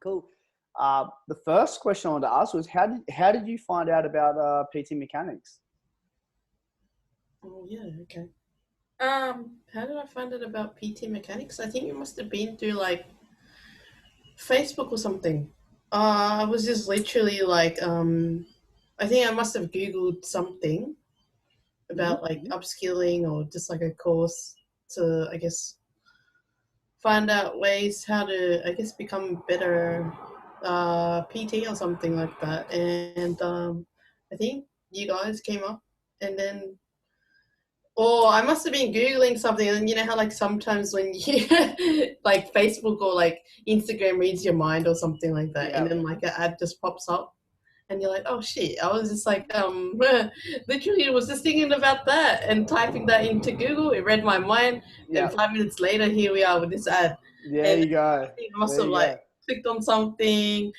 Cool. The first question I wanted to ask was how did you find out about PT mechanics? Oh yeah, okay. How did I find out about PT mechanics? I think it must have been through like Facebook or something. I was just literally like, I think I must have Googled something about like Mm-hmm. upskilling or just like a course to, I guess, find out ways how to, I guess, become better PT or something like that. And I think you guys came up, and then or I must have been Googling something, and you know how like sometimes when you like Facebook or like Instagram reads your mind or something like that, and Yeah. then like an ad just pops up, and you're like, oh shit! I was just like, literally was just thinking about that and typing that into Google. It read my mind, Yeah. and 5 minutes later, here we are with this ad, There and you I go. think I must There have you like go. clicked on something,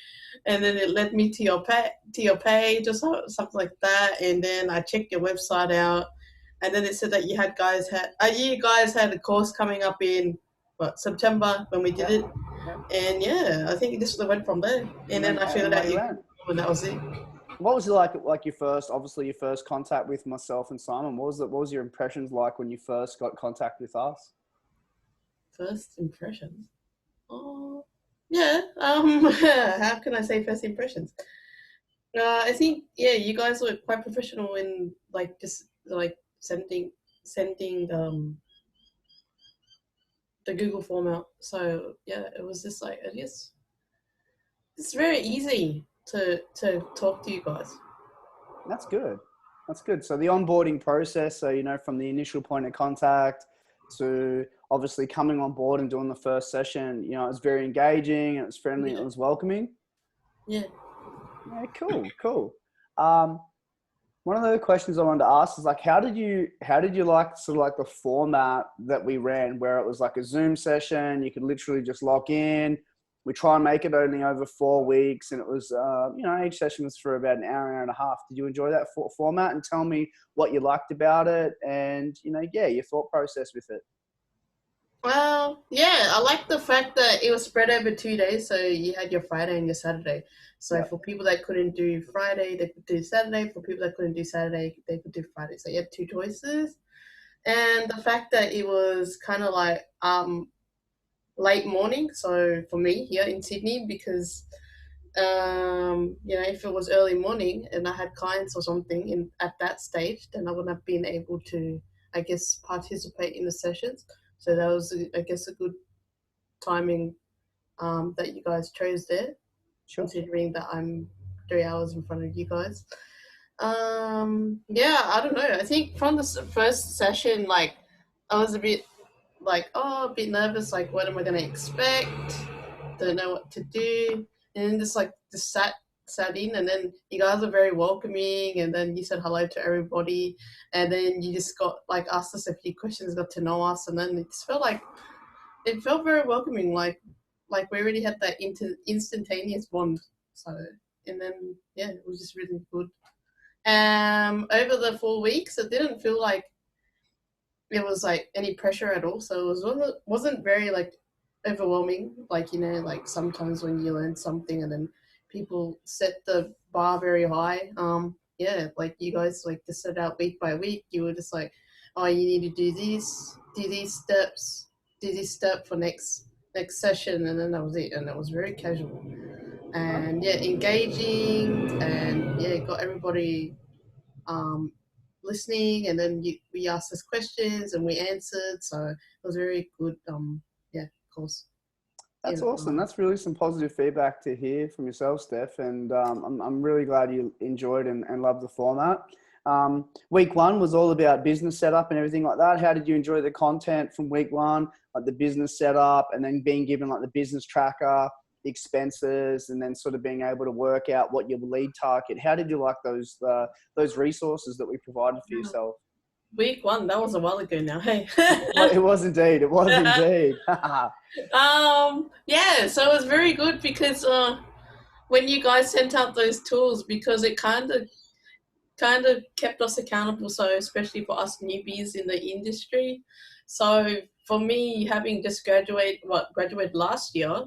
and then it led me to your page or something like that, and then I checked your website out, and then it said that you guys had a course coming up in what September when we did Yep. it, Yep. and yeah, I think it just went from there, and then I And figured away out you you, went. and that was it. What was it like your first, obviously your first contact with myself and Simon? What was your impressions like when you first got contact with us? First impressions. Oh, yeah. How can I say first impressions? I think yeah, you guys were quite professional in like just like sending the Google form out. So yeah, it was just like I guess it's very easy to talk to you guys. That's good. That's good. So the onboarding process, so from the initial point of contact to obviously coming on board and doing the first session, it was very engaging, it was friendly, it Yeah, was welcoming. yeah. Yeah, cool, cool. Um, One of the questions I wanted to ask is like, how did you like sort of like the format that we ran, where it was like a Zoom session, you could literally just log in. We try and make it only over 4 weeks, and it was, each session was for about an hour and a half. Did you enjoy that format? And tell me what you liked about it, and yeah, your thought process with it. Well, yeah, I like the fact that it was spread over 2 days, so you had your Friday and your Saturday. So Yeah, for people that couldn't do Friday, they could do Saturday. For people that couldn't do Saturday, they could do Friday. So you had two choices. And the fact that it was kind of like late morning, so for me here in Sydney, because if it was early morning and I had clients or something in at that stage, then I wouldn't have been able to, I guess, participate in the sessions. So that was, I guess, a good timing that you guys chose there, sure. considering that I'm 3 hours in front of you guys. Yeah, I don't know. I think from the first session, like I was a bit like, oh, a bit nervous. Like, what am I going to expect? Don't know what to do. And then just sat in, and then you guys are very welcoming, and then you said hello to everybody, and then you just got like asked us a few questions, got to know us, and then it felt very welcoming, like we already had that instantaneous bond. So and then yeah, it was just really good. Over the 4 weeks, it didn't feel like it was like any pressure at all. So it wasn't very like overwhelming. Like like sometimes when you learn something and then people set the bar very high. Yeah, like you guys like to set out week by week. You were just like, oh, you need to do this, do these steps, do this step for next session, and then that was it. And it was very casual and yeah, engaging, and yeah, got everybody um, listening, and then we asked us questions and we answered. So it was very good. Yeah, course. That's In awesome. That's really some positive feedback to hear from yourself, Steph. And I'm really glad you enjoyed and loved the format. Week one was all about business setup and everything like that. How did you enjoy the content from week one, like the business setup, and then being given like the business tracker, the expenses, and then sort of being able to work out what your lead target? How did you like those resources that we provided for yourself? week one, that was a while ago now. Hey. It was indeed. It was indeed. Yeah, so it was very good because when you guys sent out those tools, because it kind of kept us accountable. So especially for us newbies in the industry. So for me, having just graduated last year,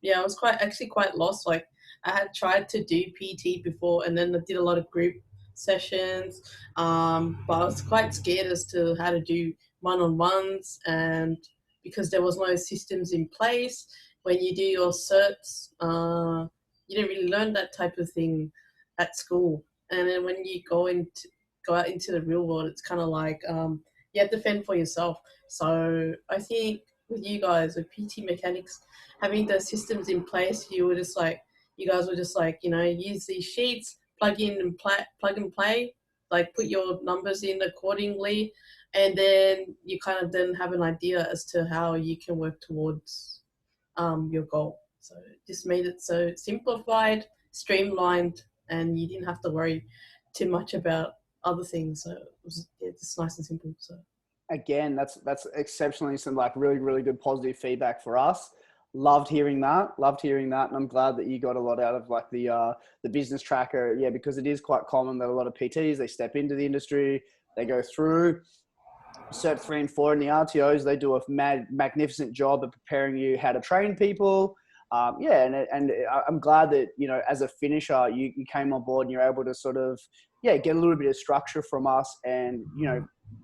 yeah, I was quite lost. Like I had tried to do PT before, and then I did a lot of group sessions. But I was quite scared as to how to do one-on-ones, and because there was no systems in place when you do your certs, you didn't really learn that type of thing at school. And then when you go out into the real world, it's kind of like you have to fend for yourself. So I think with you guys with PT mechanics having the systems in place, you guys were just like, use these sheets, plug and play, like put your numbers in accordingly, and then you kind of then have an idea as to how you can work towards your goal. So it just made it so simplified, streamlined, and you didn't have to worry too much about other things. So it was just nice and simple. So Again, that's exceptionally some like really, really good positive feedback for us. Loved hearing that. Loved hearing that. And I'm glad that you got a lot out of like the business tracker. Yeah, because it is quite common that a lot of PTs, they step into the industry, they go through Cert 3 and 4 in the RTOs, they do a magnificent job of preparing you how to train people. Yeah, and I'm glad that, as a finisher, you came on board and you're able to sort of, yeah, get a little bit of structure from us and,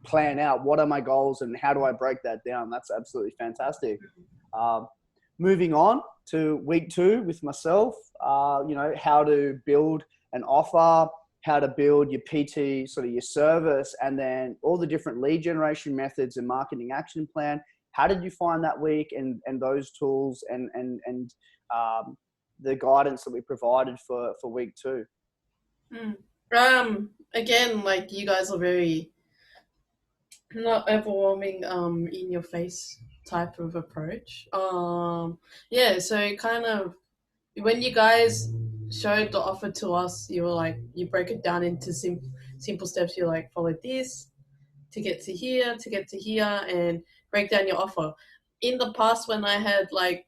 plan out what are my goals and how do I break that down. That's absolutely fantastic. Um, Moving on to week 2 with myself, how to build an offer, how to build your PT, sort of your service, and then all the different lead generation methods and marketing action plan. How did you find that week and those tools and the guidance that we provided for week 2? Again, like you guys are very not overwhelming in your face type of approach. Yeah, so kind of when you guys showed the offer to us, you were like, you break it down into simple steps. You're like, follow this to get to here, and break down your offer. In the past, when I had like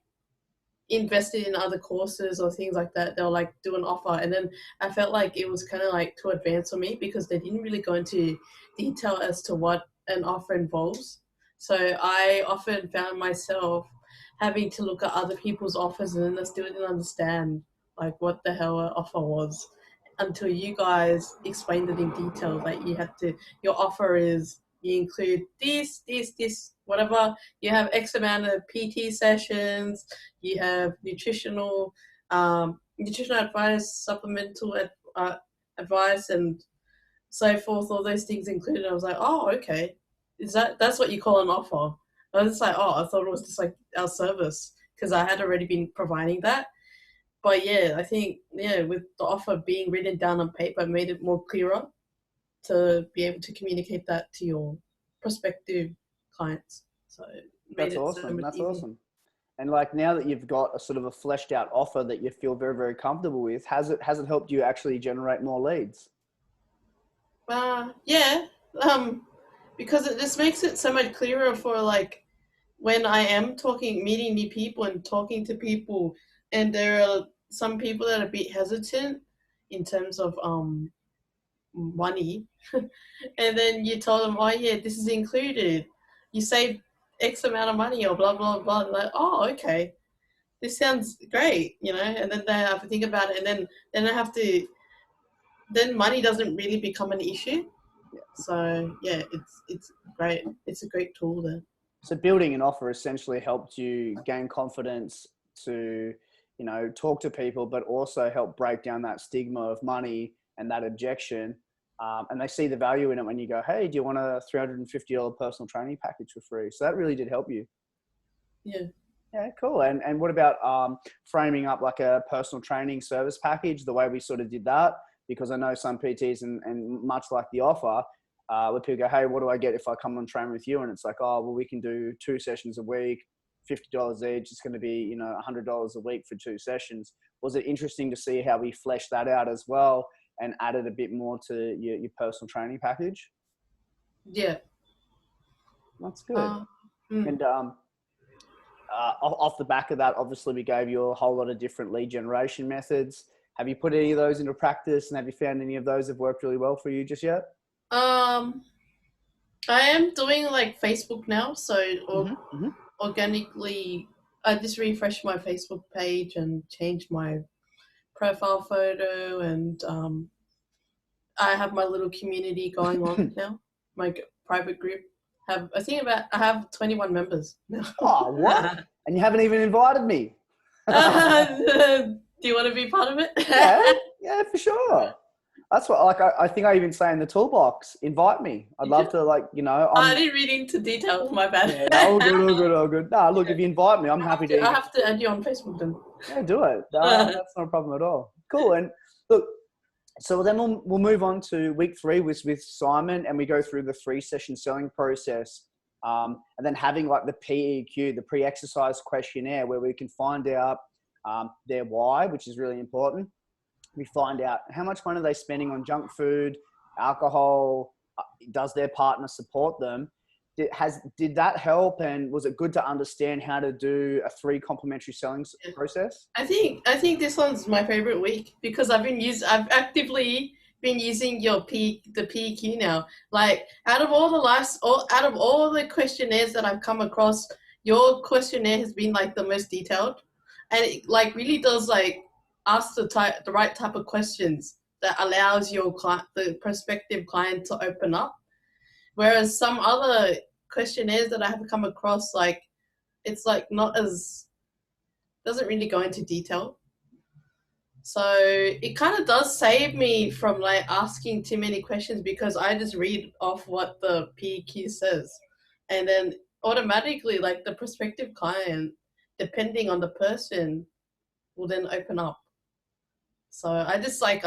invested in other courses or things like that, they'll like do an offer, and then I felt like it was kind of like too advanced for me because they didn't really go into detail as to what an offer involves. So I often found myself having to look at other people's offers, and then I still didn't understand like what the hell an offer was until you guys explained it in detail. That your offer is, you include this, whatever. You have X amount of PT sessions, you have nutritional advice, supplemental advice, and so forth. All those things included. I was like, oh, okay. That's what you call an offer? I was just like, oh, I thought it was just like our service because I had already been providing that. But yeah, I think with the offer being written down on paper, made it more clearer to be able to communicate that to your prospective clients. So it made That's it so awesome. much That's easier. awesome. And like now that you've got a sort of a fleshed out offer that you feel very, very comfortable with, has it helped you actually generate more leads? Yeah, because it just makes it so much clearer for like when I am meeting new people and talking to people, and there are some people that are a bit hesitant in terms of money, and then you tell them, oh yeah, this is included. You save X amount of money or blah blah blah. They're like, oh, okay, this sounds great, and then they have to think about it, and then I have to. Then money doesn't really become an issue. So yeah, it's great. It's a great tool there. So building an offer essentially helped you gain confidence to, talk to people, but also help break down that stigma of money and that objection. And they see the value in it when you go, hey, do you want a $350 personal training package for free? So that really did help you. Yeah. Yeah, cool. And what about framing up like a personal training service package, the way we sort of did that? Because I know some PTs and much like the offer, where people go, hey, what do I get if I come and train with you? And it's like, oh, well, we can do 2 sessions a week, $50 each. It's going to be, $100 a week for 2 sessions. Was it interesting to see how we fleshed that out as well and added a bit more to your personal training package? Yeah. That's good. Uh, mm. And off the back of that, obviously we gave you a whole lot of different lead generation methods. Have you put any of those into practice, and have you found any of those have worked really well for you just yet? Um, I am doing like Facebook now, so Mm-hmm. Mm-hmm. organically. I just refreshed my Facebook page and changed my profile photo, and I have my little community going on now. My private group I have 21 members now. Oh, what? And you haven't even invited me. Do you want to be part of it? Yeah, for sure. That's what, like, I think I even say in the toolbox, invite me. I'd love to, like, you know. I didn't read into details, my bad. Yeah, all good, all good. Nah, look, if you invite me, I'm happy to. I have to add you on Facebook then. Yeah, do it. No, that's not a problem at all. Cool. And look, so then we'll move on to week 3 with Simon, and we go through the 3-session selling process. And then having like the PEQ, the pre-exercise questionnaire, where we can find out their why, which is really important. We find out how much money are they spending on junk food, alcohol, does their partner support them? Did that help, and was it good to understand how to do a 3 complementary selling process? I think this one's my favorite week because I've actively been using the PEQ now. Like out of all the questionnaires that I've come across, your questionnaire has been like the most detailed, and it like really does like ask the right type of questions that allows the prospective client to open up. Whereas some other questionnaires that I have come across, like it's like doesn't really go into detail. So it kind of does save me from like asking too many questions because I just read off what the PEQ says, and then automatically like the prospective client, depending on the person, will then open up. So I just like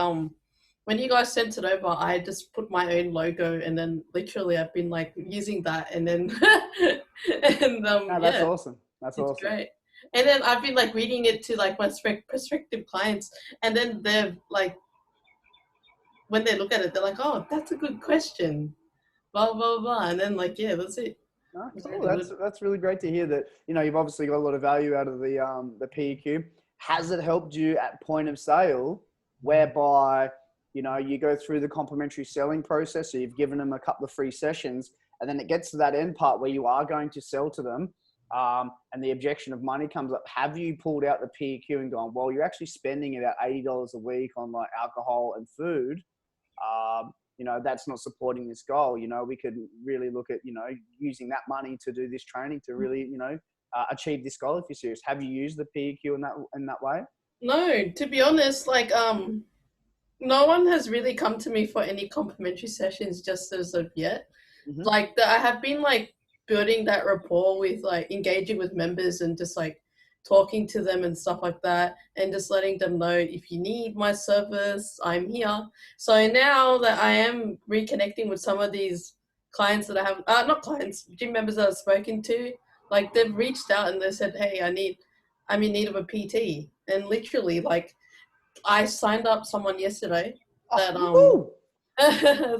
when you guys sent it over, I just put my own logo, and then literally I've been like using that, and then and That's awesome. That's it's awesome. great. And then I've been like reading it to like my prospective clients, and then they're like, when they look at it, they're like, "Oh, that's a good question," blah blah blah, and then like, yeah, that's it. Oh, It's cool. really That's really great to hear that, you know, you've obviously got a lot of value out of the PEQ. Has it helped you at point of sale, whereby, you know, you go through the complementary selling process, so you've given them a couple of free sessions, and then it gets to that end part where you are going to sell to them, and the objection of money comes up. Have you pulled out the PEQ and gone, well, you're actually spending about $80 a week on like alcohol and food. You know, that's not supporting this goal. You know, we could really look at, you know, using that money to do this training to really, you know, achieve this goal if you're serious. Have you used the PEQ in that way? No, to be honest, like no one has really come to me for any complimentary sessions just as of yet. Mm-hmm. Like I have been like building that rapport with like engaging with members and just like talking to them and stuff like that, and just letting them know, if you need my service, I'm here. So now that I am reconnecting with some of these clients that I have, not clients, gym members that I've spoken to, like they've reached out and they said, hey, I'm in need of a PT. And literally like I signed up someone yesterday that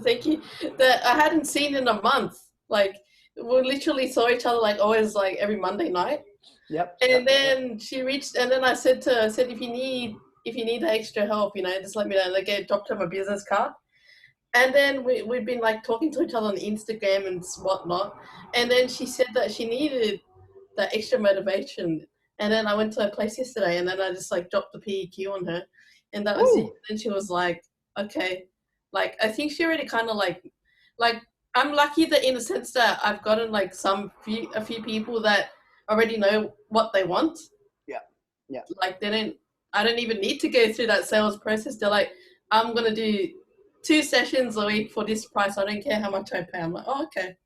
thank you, that I hadn't seen in a month. Like we literally saw each other like always like every Monday night. Yep. And then she reached, and then I said to her, I said, if you need the extra help, you know, just let me know. Like, dropped her my business card. And then we've been like talking to each other on Instagram and whatnot. And then she said that she needed that extra motivation. And then I went to her place yesterday, and then I just like dropped the PEQ on her, and that was it. And she was like, okay, like I think she already kind of like I'm lucky that in the sense that I've gotten like a few people that already know what they want. Yeah. Yeah. Like I don't even need to go through that sales process. They're like, I'm gonna do 2 sessions a week for this price. I don't care how much I pay. I'm like, oh, okay.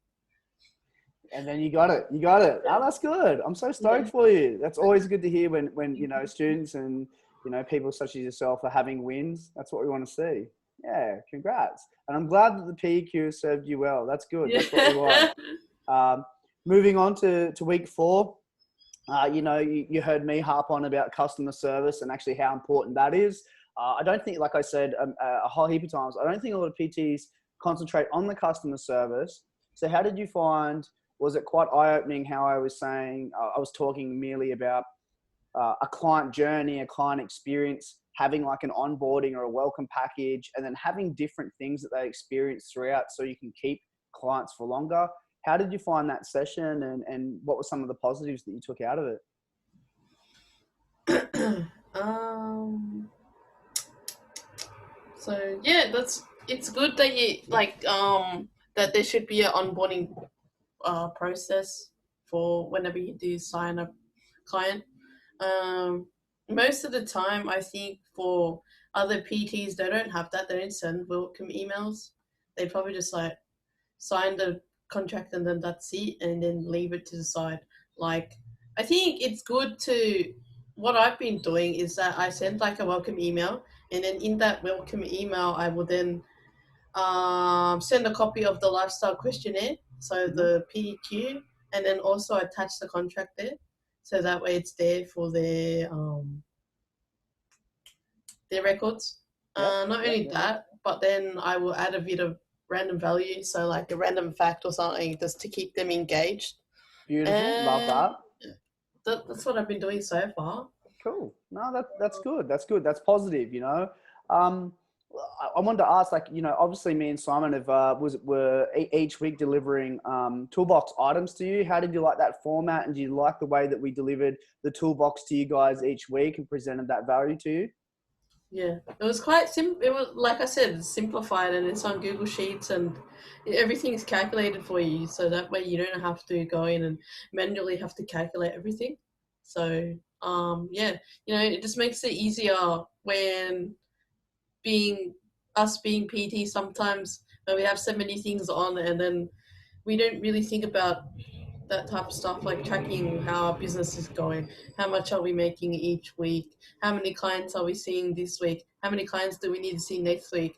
And then you got it. Oh, that's good. I'm so stoked for you. That's always good to hear when, you know, students and, you know, people such as yourself are having wins. That's what we want to see. Yeah. Congrats. And I'm glad that the PEQ served you well. That's good. That's what we want. Moving on to week 4, you know, you heard me harp on about customer service and actually how important that is. I don't think, like I said a whole heap of times, I don't think a lot of PTs concentrate on the customer service. So how did you find, was it quite eye-opening how I was saying, I was talking merely about a client journey, a client experience, having like an onboarding or a welcome package, and then having different things that they experience throughout so you can keep clients for longer. How did you find that session, and what were some of the positives that you took out of it? um. So yeah, it's good that you like that there should be an onboarding process for whenever you do sign a client. Um, Most of the time, I think for other PTs, they don't have that. They don't send welcome emails. They probably just like sign the contract and then that's it, and then leave it to the side. Like, I think it's good to. What I've been doing is that I send like a welcome email, and then in that welcome email, I will then send a copy of the lifestyle questionnaire, so Mm-hmm. the PDQ, and then also attach the contract there, so that way it's there for their records. Yep. Not Yep. only Yep. Yep. that, but then I will add a bit of random value, so like a random fact or something, just to keep them engaged. Beautiful. Love And that. that's what I've been doing so far. Cool. No, that's good. That's good. That's positive. Um, I wanted to ask, like, obviously, me and Simon have were each week delivering toolbox items to you. How did you like that format, and do you like the way that we delivered the toolbox to you guys each week and presented that value to you? Yeah, it was quite simple. It was, like I said, it's simplified, and it's on Google Sheets, and everything's calculated for you, so that way you don't have to go in and manually have to calculate everything. So, yeah, it just makes it easier when being being PT. Sometimes when we have so many things on, and then we don't really think about that type of stuff, like tracking how our business is going, how much are we making each week, how many clients are we seeing this week, how many clients do we need to see next week,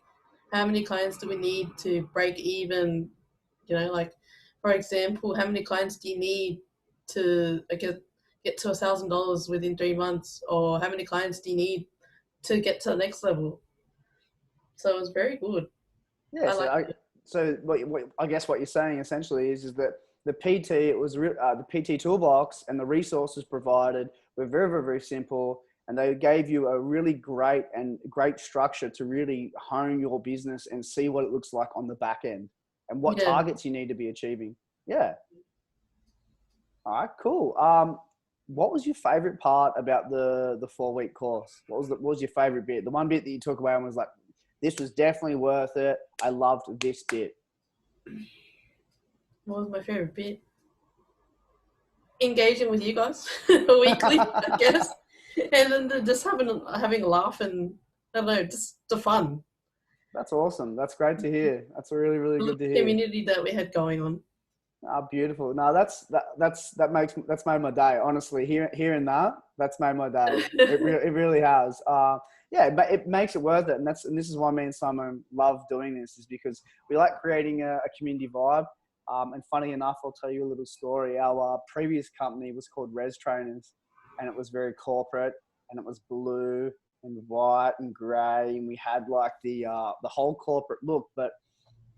how many clients do we need to break even, like, for example, how many clients do you need to get to $1,000 within 3 months, or how many clients do you need to get to the next level. So it was very good. Yeah. I So like I it. so what I guess what you're saying essentially is that the PT the PT toolbox and the resources provided were very, very, very simple, and they gave you a really great structure to really hone your business and see what it looks like on the back end and what Yeah. targets you need to be achieving. Yeah. All right. Cool. What was your favorite part about the 4 week course? What was your favorite bit? The one bit that you took away and was like, this was definitely worth it. I loved this bit. What was my favorite bit? Engaging with you guys weekly, I guess, and then just having a laugh, and I don't know, just the fun, That's awesome. That's great to hear. That's really, really the good little to hear. community that we had going on. Ah, beautiful. No, that's made my day. Honestly, hearing that's made my day. It really has. Yeah, but it makes it worth it, and this is why me and Simon love doing this, is because we like creating a community vibe. And funny enough, I'll tell you a little story. Our previous company was called Res Trainers, and it was very corporate, and it was blue and white and grey, and we had like the whole corporate look. But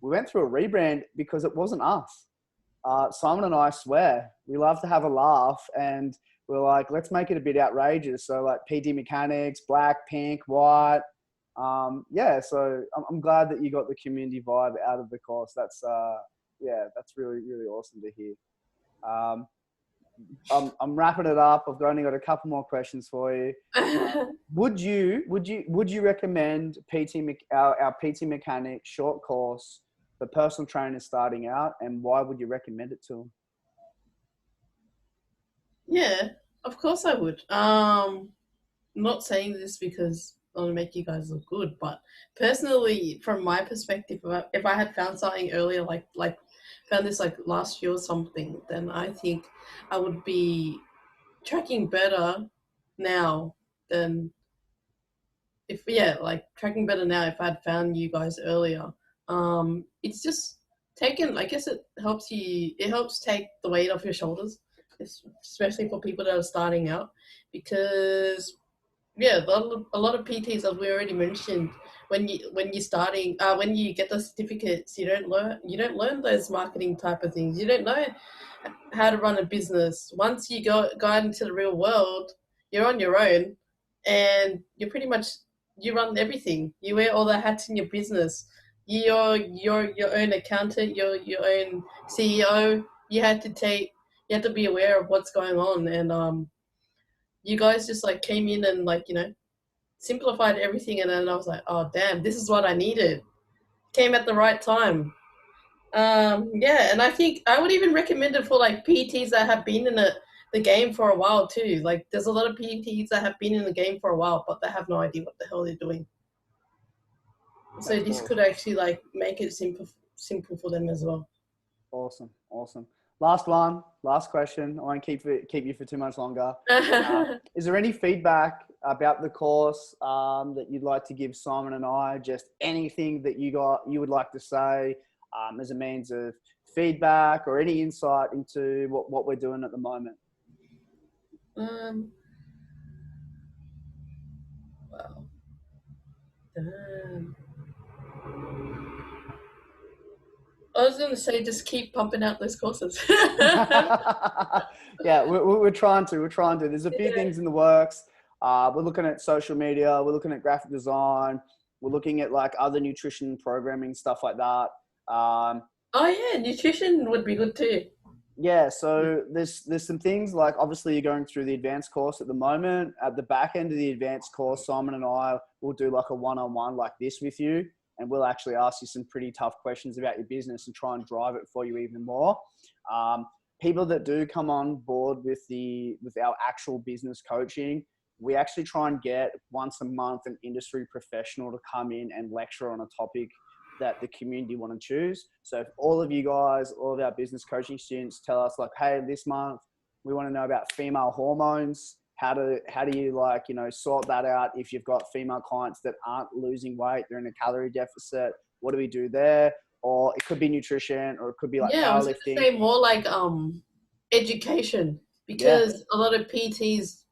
we went through a rebrand because it wasn't us. Simon and I swear we love to have a laugh, and we're like, let's make it a bit outrageous. So like PD mechanics, black, pink, white. Yeah, so I'm glad that you got the community vibe out of the course. Yeah, that's really, really awesome to hear. Um, I'm wrapping it up. I've only got a couple more questions for you. Would you recommend our PT mechanic short course for personal trainers starting out, and why would you recommend it to them? Yeah, of course I would. I'm not saying this because I want to make you guys look good, but personally, from my perspective, if I had found something earlier, like found this like last year or something, then I think I would be tracking better now than if like tracking better now if I'd found you guys earlier. It's just taken. I guess it helps you. It helps take the weight off your shoulders, especially for people that are starting out, because yeah, a lot of PTs, as we already mentioned, when you're starting, when you get the certificates, you don't learn those marketing type of things. You don't know how to run a business. Once you go out into the real world, you're on your own, and you're pretty much you run everything. You wear all the hats in your business. You're your own accountant. You're your own CEO. You have to be aware of what's going on, and you guys just like came in and like, you know, simplified everything. And then I was like, oh, damn, this is what I needed. Came at the right time. Yeah, and I think I would even recommend it for like PTs that have been in the game for a while too. Like there's a lot of PTs that have been in the game for a while, but they have no idea what the hell they're doing. So this could actually like make it simple for them as well. Awesome. Last question. I won't keep you for too much longer. Is there any feedback about the course that you'd like to give Simon and I? Just anything that you would like to say as a means of feedback or any insight into what we're doing at the moment? Wow. Damn. I was going to say, just keep pumping out those courses. Yeah, we're trying to. There's a few things in the works. We're looking at social media. We're looking at graphic design. We're looking at like other nutrition programming, stuff like that. Oh yeah, nutrition would be good too. Yeah, so there's some things like obviously you're going through the advanced course at the moment. At the back end of the advanced course, Simon and I will do like a one-on-one like this with you. And we'll actually ask you some pretty tough questions about your business and try and drive it for you even more. People that do come on board with our actual business coaching, we actually try and get once a month an industry professional to come in and lecture on a topic that the community want to choose. So if all of you guys, all of our business coaching students tell us like, hey, this month we want to know about female hormones. How do you like, you know, sort that out if you've got female clients that aren't losing weight, they're in a calorie deficit? What do we do there? Or it could be nutrition, or it could be like powerlifting. I was going to say more like education, because a lot of PTs,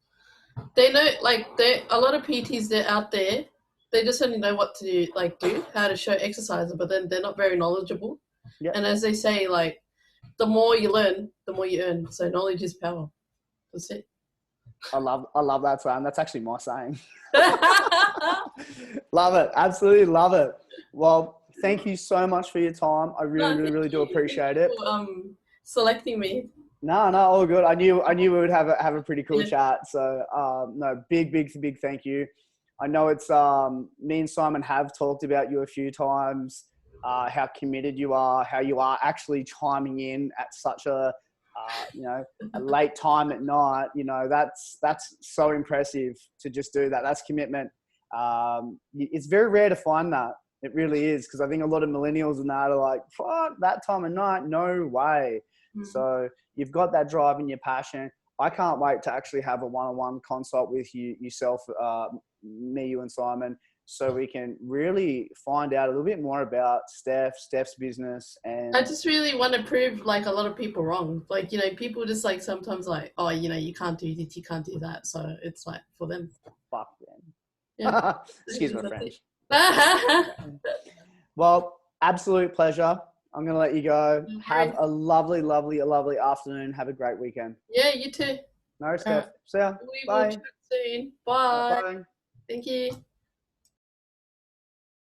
they know, like a lot of PTs, they're out there, they just only know what to do, how to show exercises, but then they're not very knowledgeable. Yeah. And as they say, like the more you learn, the more you earn. So knowledge is power. That's it. I love that saying. That's actually my saying. Love it. Absolutely love it. Well, thank you so much for your time. I really do appreciate it. For, selecting me. No, all good. I knew we would have a pretty cool chat. So no, big thank you. I know it's me and Simon have talked about you a few times, how committed you are, how you are actually chiming in at such a late time at night. You know, that's so impressive to just do that. That's commitment. It's very rare to find that. It really is, because I think a lot of millennials and that are like, fuck, that time of night, no way. Mm-hmm. So you've got that drive and your passion. I can't wait to actually have a one-on-one consult with yourself, me, you and Simon, so we can really find out a little bit more about Steph's business. And I just really want to prove like a lot of people wrong. Like, you know, people just like sometimes like, oh, you know, you can't do this, you can't do that. So it's like for them. Fuck them. Yeah. Excuse my French. Well, absolute pleasure. I'm going to let you go. Have a lovely afternoon. Have a great weekend. Yeah, you too. No, Steph. See ya. We Bye. will chat soon. Bye. Bye. Thank you.